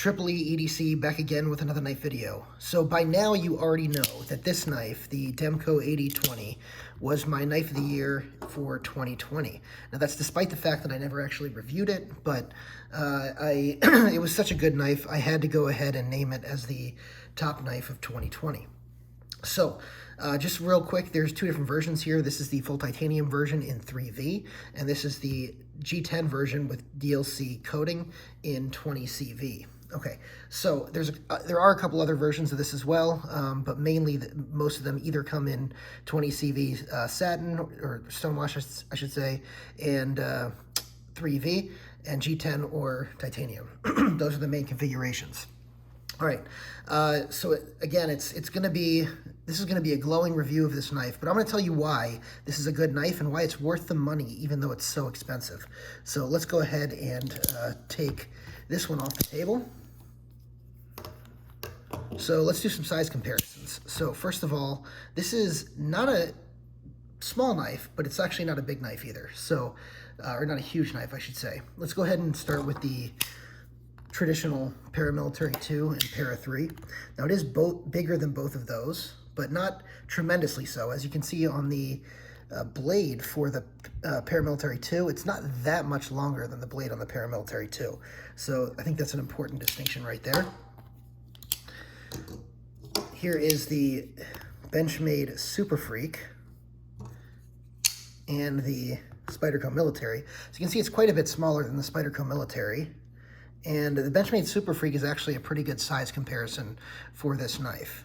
Triple E EDC back again with another knife video. So by now you already know that this knife, the Demko AD-20, was my knife of the year for 2020. Now that's despite the fact that I never actually reviewed it, but it was such a good knife, I had to go ahead and name it as the top knife of 2020. So, just real quick, there's two different versions here. This is the full titanium version in 3V, and this is the G10 version with DLC coating in 20CV. Okay, so there are a couple other versions of this as well, but mainly most of them either come in 20CV satin, or stonewash, I should say, and 3V, and G10 or titanium. Those are the main configurations. All right, so again, this is going to be a glowing review of this knife, but I'm going to tell you why this is a good knife and why it's worth the money, even though it's so expensive. So let's go ahead and take this one off the table. So let's do some size comparisons. So first of all, this is not a small knife, but it's actually not a big knife either. So, or not a huge knife, I should say. Let's go ahead and start with the traditional Paramilitary 2 and Para 3. Now it is bigger than both of those, but not tremendously so. As you can see on the blade for the Paramilitary 2, it's not that much longer than the blade on the Paramilitary 2. So I think that's an important distinction right there. Here is the Benchmade Super Freak and the Spyderco Military. So you can see it's quite a bit smaller than the Spyderco Military. And the Benchmade Super Freak is actually a pretty good size comparison for this knife.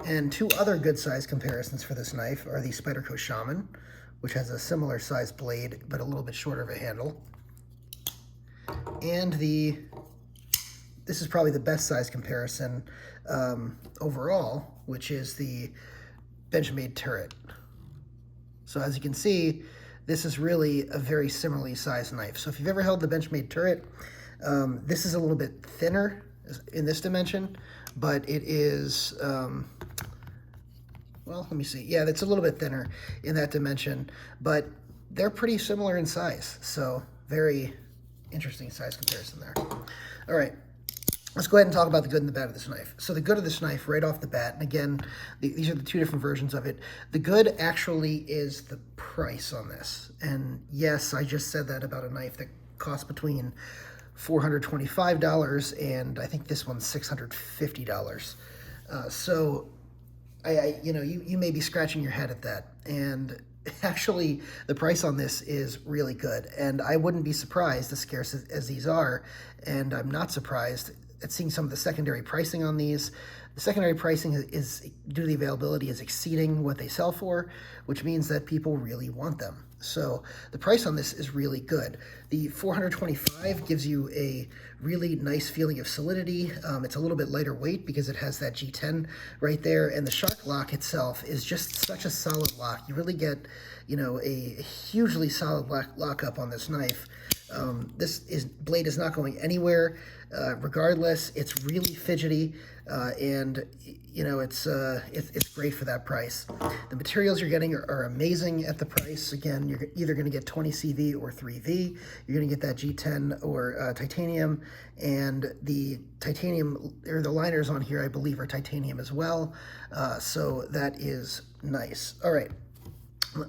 And two other good size comparisons for this knife are the Spyderco Shaman, which has a similar size blade, but a little bit shorter of a handle. And this is probably the best size comparison overall, which is the Benchmade Turret. So as you can see, this is really a very similarly sized knife. So if you've ever held the Benchmade Turret, this is a little bit thinner in this dimension, but it is, well, let me see. Yeah, it's a little bit thinner in that dimension, but they're pretty similar in size. So very interesting size comparison there. All right. Let's go ahead and talk about the good and the bad of this knife. So the good of this knife right off the bat, and again, these are the two different versions of it. The good actually is the price on this. And yes, I just said that about a knife that costs between $425 and I think this one's $650. So you may be scratching your head at that. And actually, the price on this is really good. And I wouldn't be surprised, as scarce as these are, and I'm not surprised at seeing some of the secondary pricing on these. The secondary pricing is due to the availability is exceeding what they sell for, which means that people really want them. So the price on this is really good. The $425 gives you a really nice feeling of solidity. It's a little bit lighter weight because it has that G10 right there, and the shark lock itself is just such a solid lock. You really get, a hugely solid lockup on this knife. This blade is not going anywhere. Regardless, it's really fidgety, and it's great for that price. The materials you're getting are amazing at the price. Again, you're either going to get 20CV or 3V. You're going to get that G10 or titanium, and the titanium, or the liners on here, I believe, are titanium as well. So that is nice. All right.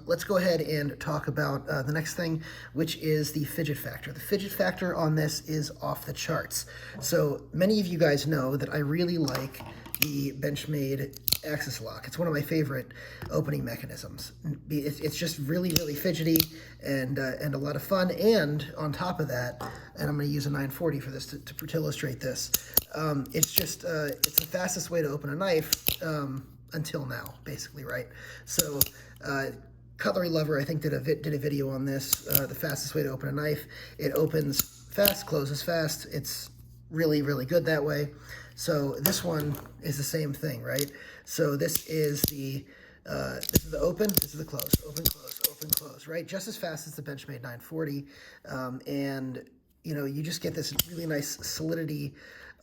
Let's go ahead and talk about the next thing, which is the fidget factor. The fidget factor on this is off the charts. So many of you guys know that I really like the Benchmade Axis Lock. It's one of my favorite opening mechanisms. It's just really, really fidgety and a lot of fun. And on top of that, and I'm going to use a 940 for this to illustrate this, it's the fastest way to open a knife until now, basically, right? So Cutlery Lover, I think, did a video on this, the fastest way to open a knife. It opens fast, closes fast. It's really, really good that way. So this one is the same thing, right? So this is the open, this is the close, open, close, right? Just as fast as the Benchmade 940. And, you just get this really nice solidity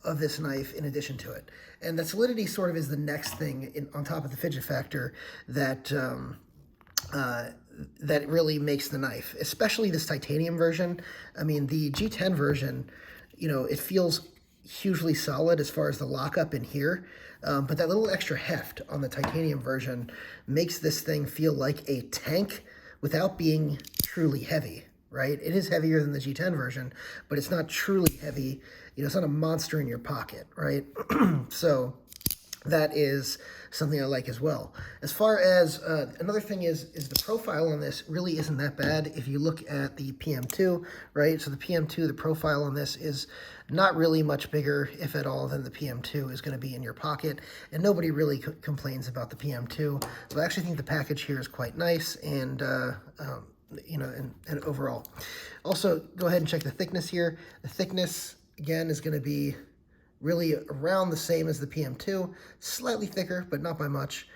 of this knife in addition to it. And that solidity sort of is the next thing on top of the fidget factor that that really makes the knife, especially this titanium version. I mean, the G10 version, you know, it feels hugely solid as far as the lockup in here, but that little extra heft on the titanium version makes this thing feel like a tank without being truly heavy, right? It is heavier than the G10 version, but it's not truly heavy. You know, it's not a monster in your pocket, right? So that is something I like as well. As far as another thing is the profile on this really isn't that bad if you look at the PM2, right? So the PM2, the profile on this is not really much bigger, if at all, than the PM2 is going to be in your pocket, and nobody really complains about the PM2. So I actually think the package here is quite nice, and you know, and overall. Also, go ahead and check the thickness here. The thickness, again, is going to be really around the same as the PM2, slightly thicker, but not by much.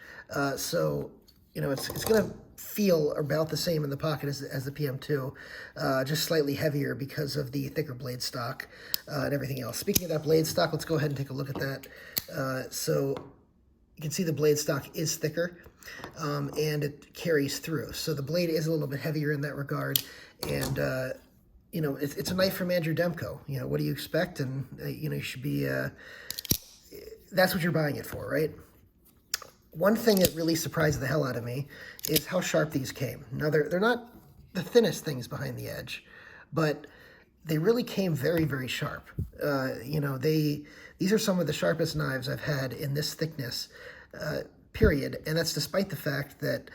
So, you know, it's going to feel about the same in the pocket as the PM2, just slightly heavier because of the thicker blade stock and everything else. Speaking of that blade stock, let's go ahead and take a look at that. So you can see the blade stock is thicker, and it carries through. So the blade is a little bit heavier in that regard, and you know, it's a knife from Andrew Demko. You know, what do you expect? And, you know, you should be, that's what you're buying it for, right? One thing that really surprised the hell out of me is how sharp these came. Now, they're not the thinnest things behind the edge, but they really came very, very sharp. You know, these are some of the sharpest knives I've had in this thickness, period. And that's despite the fact that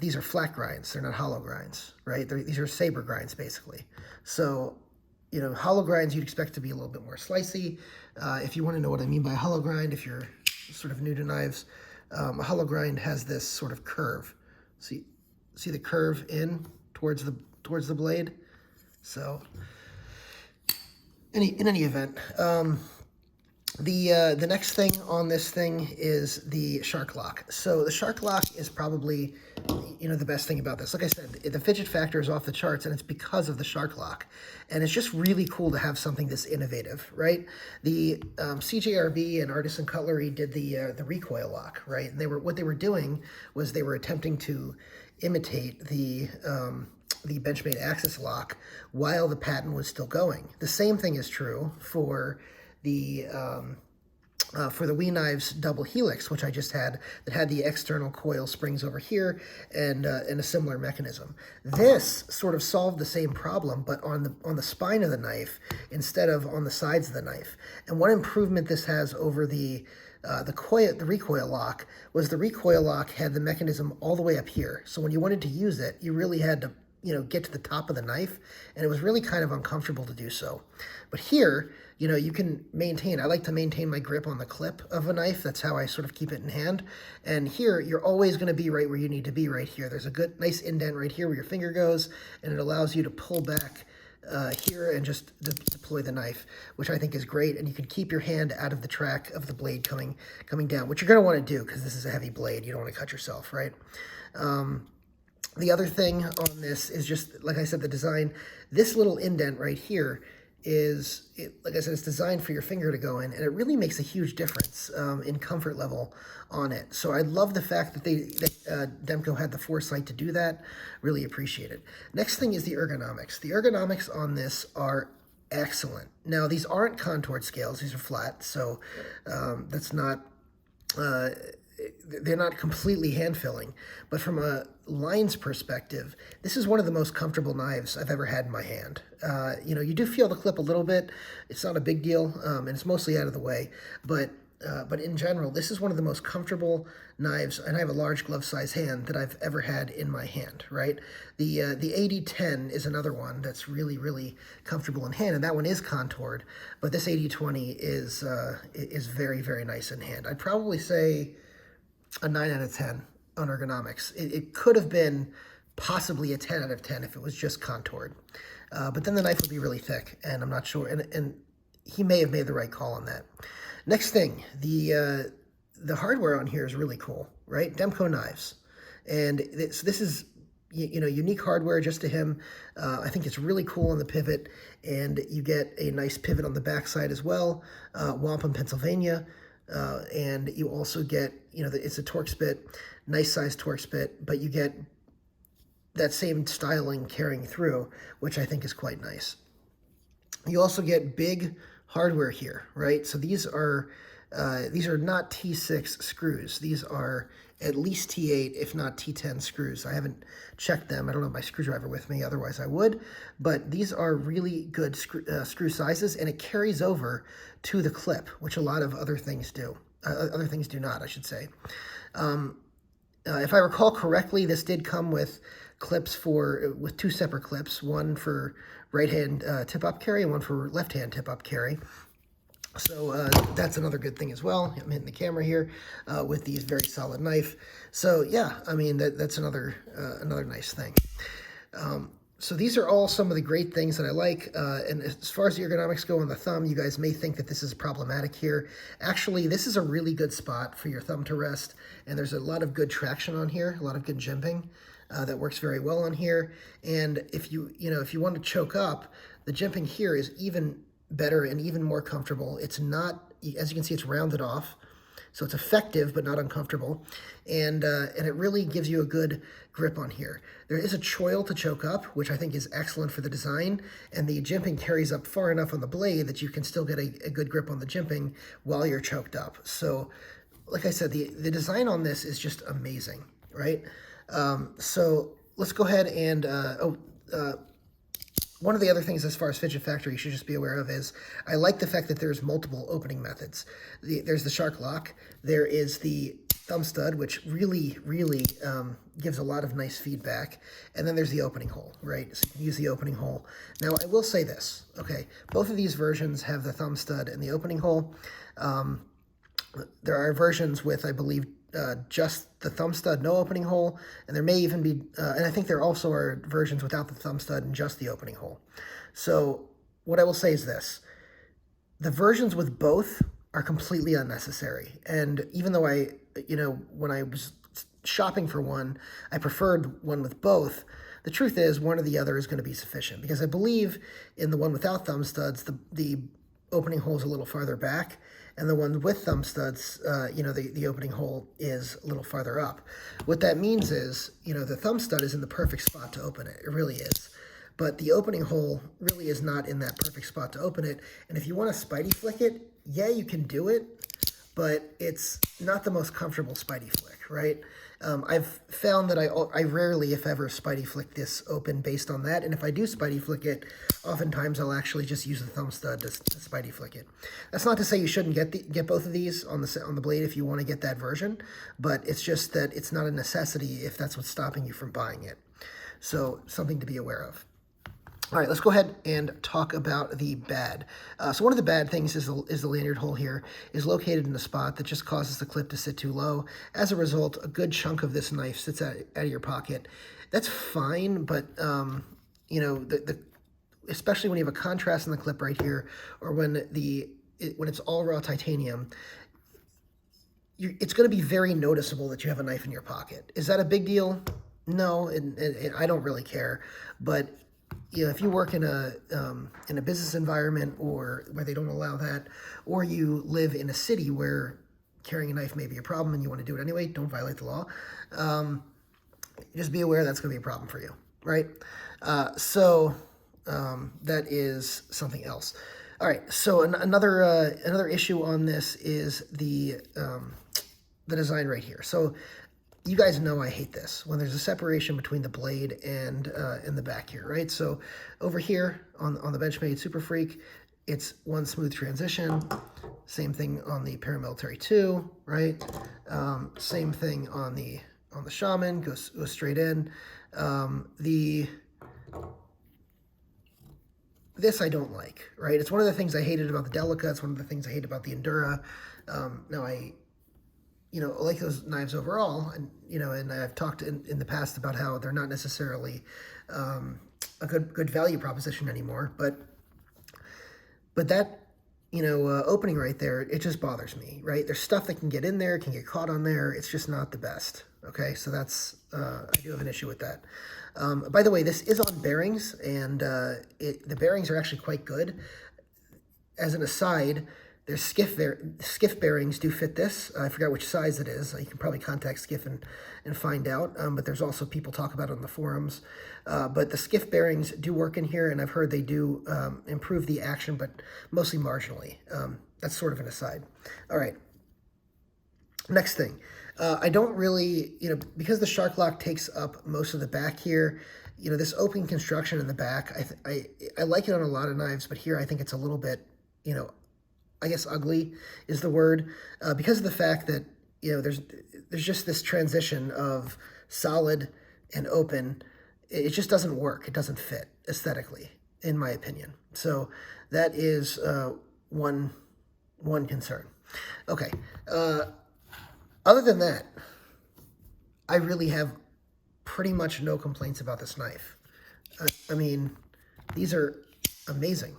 these are flat grinds. They're not hollow grinds, right? These are saber grinds, basically. So, you know, hollow grinds you'd expect to be a little bit more slicey. If you want to know what I mean by a hollow grind, if you're sort of new to knives, a hollow grind has this sort of curve. See the curve in towards the blade? So, in any event, the next thing on this thing is the shark lock. So the shark lock is probably, you know, the best thing about this. Like I said, the fidget factor is off the charts, and it's because of the shark lock. And it's just really cool to have something this innovative, right? The CJRB and Artisan Cutlery did the recoil lock, right? And what they were doing was they were attempting to imitate the Benchmade Axis lock while the patent was still going. The same thing is true for the Wee Knives double helix, which I just had, that had the external coil springs over here and a similar mechanism. This sort of solved the same problem, but on the spine of the knife instead of on the sides of the knife. And one improvement this has over the recoil lock was the recoil lock had the mechanism all the way up here. So when you wanted to use it, you really had to, you know, get to the top of the knife, and it was really kind of uncomfortable to do so. But here, you know, you can maintain, I like to maintain my grip on the clip of a knife. That's how I sort of keep it in hand. And here, you're always going to be right where you need to be right here. There's a good, nice indent right here where your finger goes, and it allows you to pull back here and just deploy the knife, which I think is great. And you can keep your hand out of the track of the blade coming down, which you're going to want to do because this is a heavy blade. You don't want to cut yourself, right? The other thing on this is just, like I said, the design. This little indent right here is, like I said, it's designed for your finger to go in, and it really makes a huge difference in comfort level on it. So I love the fact that Demko had the foresight to do that. Really appreciate it. Next thing is the ergonomics. The ergonomics on this are excellent. Now, these aren't contoured scales. These are flat, so that's not... they're not completely hand-filling, but from a lines perspective, this is one of the most comfortable knives I've ever had in my hand. You know, you do feel the clip a little bit. It's not a big deal, and it's mostly out of the way, but in general, this is one of the most comfortable knives, and I have a large glove size hand, that I've ever had in my hand, right? The AD-10 is another one that's really, really comfortable in hand, and that one is contoured, but this AD-20 is very, very nice in hand. I'd probably say a 9 out of 10 on ergonomics. It could have been possibly a 10 out of 10 if it was just contoured. But then the knife would be really thick, and I'm not sure. And he may have made the right call on that. Next thing, the hardware on here is really cool, right? Demko Knives. And this is, you know, unique hardware just to him. I think it's really cool on the pivot, and you get a nice pivot on the backside as well. Wampum, Pennsylvania. And you also get, you know, it's a Torx bit, nice size Torx bit, but you get that same styling carrying through, which I think is quite nice. You also get big hardware here, right? So these are not T6 screws. These are at least T8, if not T10 screws. I haven't checked them. I don't have my screwdriver with me, otherwise I would. But these are really good screw sizes, and it carries over to the clip, which a lot of other things do. Other things do not, I should say. If I recall correctly, this did come with clips with two separate clips, one for right-hand tip-up carry and one for left-hand tip-up carry. So that's another good thing as well. I'm hitting the camera here with these very solid knife. So yeah, I mean, that's another nice thing. So these are all some of the great things that I like. And as far as the ergonomics go on the thumb, you guys may think that this is problematic here. Actually, this is a really good spot for your thumb to rest. And there's a lot of good traction on here, a lot of good jimping that works very well on here. And if you want to choke up, the jimping here is even better and even more comfortable. It's not, as you can see, it's rounded off. So it's effective, but not uncomfortable. And it really gives you a good grip on here. There is a choil to choke up, which I think is excellent for the design. And the jimping carries up far enough on the blade that you can still get a good grip on the jimping while you're choked up. So like I said, the design on this is just amazing, right? So let's go ahead and, one of the other things as far as fidget factor you should just be aware of is I like the fact that there's multiple opening methods. There's the shark lock, there is the thumb stud, which really, really gives a lot of nice feedback, and then there's the opening hole, right? So you can use the opening hole. Now, I will say this, okay? Both of these versions have the thumb stud and the opening hole. There are versions with, I believe, just the thumb stud, no opening hole, and there may even be, and I think there also are versions without the thumb stud and just the opening hole. So what I will say is this, the versions with both are completely unnecessary. And even though when I was shopping for one, I preferred one with both, the truth is one or the other is going to be sufficient, because I believe in the one without thumb studs, the opening hole is a little farther back, and the one with thumb studs, the opening hole is a little farther up. What that means is, the thumb stud is in the perfect spot to open it. It really is. But the opening hole really is not in that perfect spot to open it. And if you want to Spidey flick it, yeah, you can do it, but it's not the most comfortable Spidey flick, right? I've found that I rarely, if ever, Spidey flick this open based on that. And if I do Spidey flick it, oftentimes I'll actually just use the thumb stud to Spidey flick it. That's not to say you shouldn't get both of these on the blade if you want to get that version, but it's just that it's not a necessity if that's what's stopping you from buying it. So something to be aware of. All right, let's go ahead and talk about the bad. So one of the bad things is the lanyard hole here is located in a spot that just causes the clip to sit too low. As a result, a good chunk of this knife sits out of your pocket. That's fine, but especially when you have a contrast in the clip right here, or when it's all raw titanium, it's going to be very noticeable that you have a knife in your pocket. Is that a big deal? No, and I don't really care, but if you work in a business environment or where they don't allow that, or you live in a city where carrying a knife may be a problem and you want to do it anyway, don't violate the law. Just be aware that's going to be a problem for you, right? That is something else. All right, so another issue on this is the design right here. So you guys know I hate this, when there's a separation between the blade and the back here, right? So over here on the Benchmade Super Freak, it's one smooth transition. Same thing on the Paramilitary 2, right? Same thing on the Shaman, goes straight in. This I don't like, right? It's one of the things I hated about the Delica. It's one of the things I hate about the Endura. Now I like those knives overall, and I've talked in the past about how they're not necessarily a good value proposition anymore, but that, opening right there, it just bothers me, right? There's stuff that can get in there, can get caught on there. It's just not the best, okay? So that's, I do have an issue with that. By the way, this is on bearings, and the bearings are actually quite good. As an aside, There's skiff bearings do fit this. I forgot which size it is. You can probably contact Skiff and find out. But there's also people talk about it on the forums. But the skiff bearings do work in here, and I've heard they do improve the action, but mostly marginally. That's sort of an aside. All right. Next thing. I don't really, because the shark lock takes up most of the back here, this open construction in the back, I like it on a lot of knives, but here I think it's a little bit, I guess ugly is the word, because of the fact that, there's just this transition of solid and open. It just doesn't work. It doesn't fit aesthetically, in my opinion. So that is one concern. Okay. Other than that, I really have pretty much no complaints about this knife. I mean, these are amazing.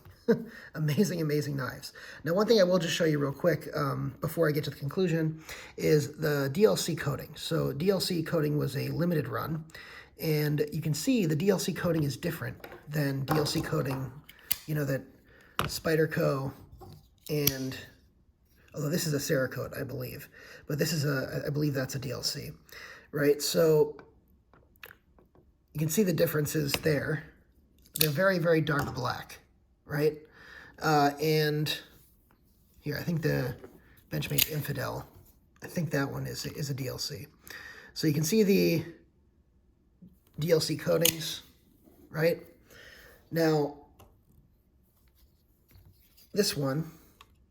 Amazing knives. Now, one thing I will just show you real quick before I get to the conclusion is the DLC coating. So DLC coating was a limited run, and you can see the DLC coating is different than DLC coating, that Spyderco and, although this is a Cerakote, I believe, but this is I believe that's a DLC, right? So you can see the differences there. They're very, very dark black. Right? And here, I think the Benchmade Infidel, I think that one is a DLC. So you can see the DLC coatings, right? Now, this one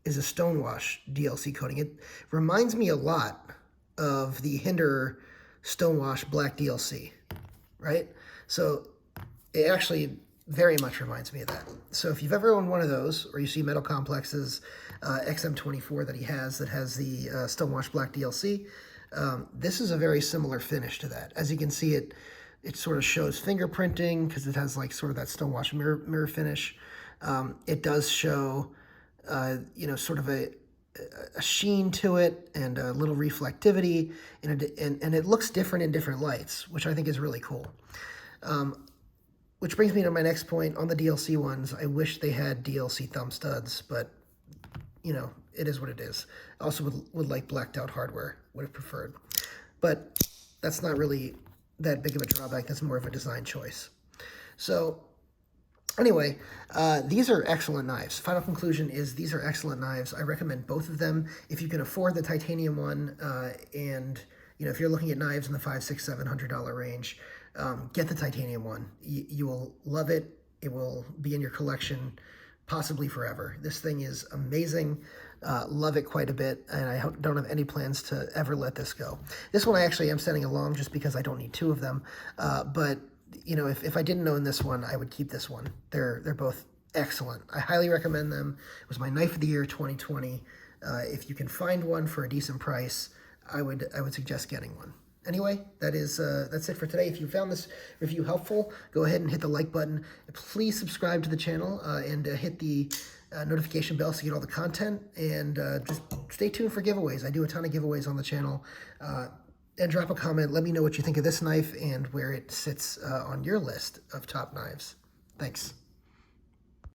is a Stonewash DLC coating. It reminds me a lot of the Hinderer Stonewash Black DLC, right? So it actually very much reminds me of that. So if you've ever owned one of those, or you see Metal Complex's XM24 that has the Stonewash Black DLC, this is a very similar finish to that. As you can see, it sort of shows fingerprinting because it has like sort of that Stonewash mirror finish. It does show, sort of a sheen to it and a little reflectivity, and it looks different in different lights, which I think is really cool. Which brings me to my next point on the DLC ones. I wish they had DLC thumb studs, but, it is what it is. I also would like blacked out hardware, would have preferred. But that's not really that big of a drawback. That's more of a design choice. So, anyway, these are excellent knives. Final conclusion is these are excellent knives. I recommend both of them. If you can afford the titanium one, and, if you're looking at knives in the $500, $600, $700 range, get the titanium one. You will love it. It will be in your collection possibly forever. This thing is amazing. Love it quite a bit, and I don't have any plans to ever let this go. This one I actually am sending along just because I don't need two of them. But, if I didn't own this one, I would keep this one. They're both excellent. I highly recommend them. It was my knife of the year 2020. If you can find one for a decent price, I would suggest getting one. Anyway, that's it for today. If you found this review helpful, go ahead and hit the like button. Please subscribe to the channel and hit the notification bell so you get all the content. And just stay tuned for giveaways. I do a ton of giveaways on the channel. And drop a comment. Let me know what you think of this knife and where it sits on your list of top knives. Thanks.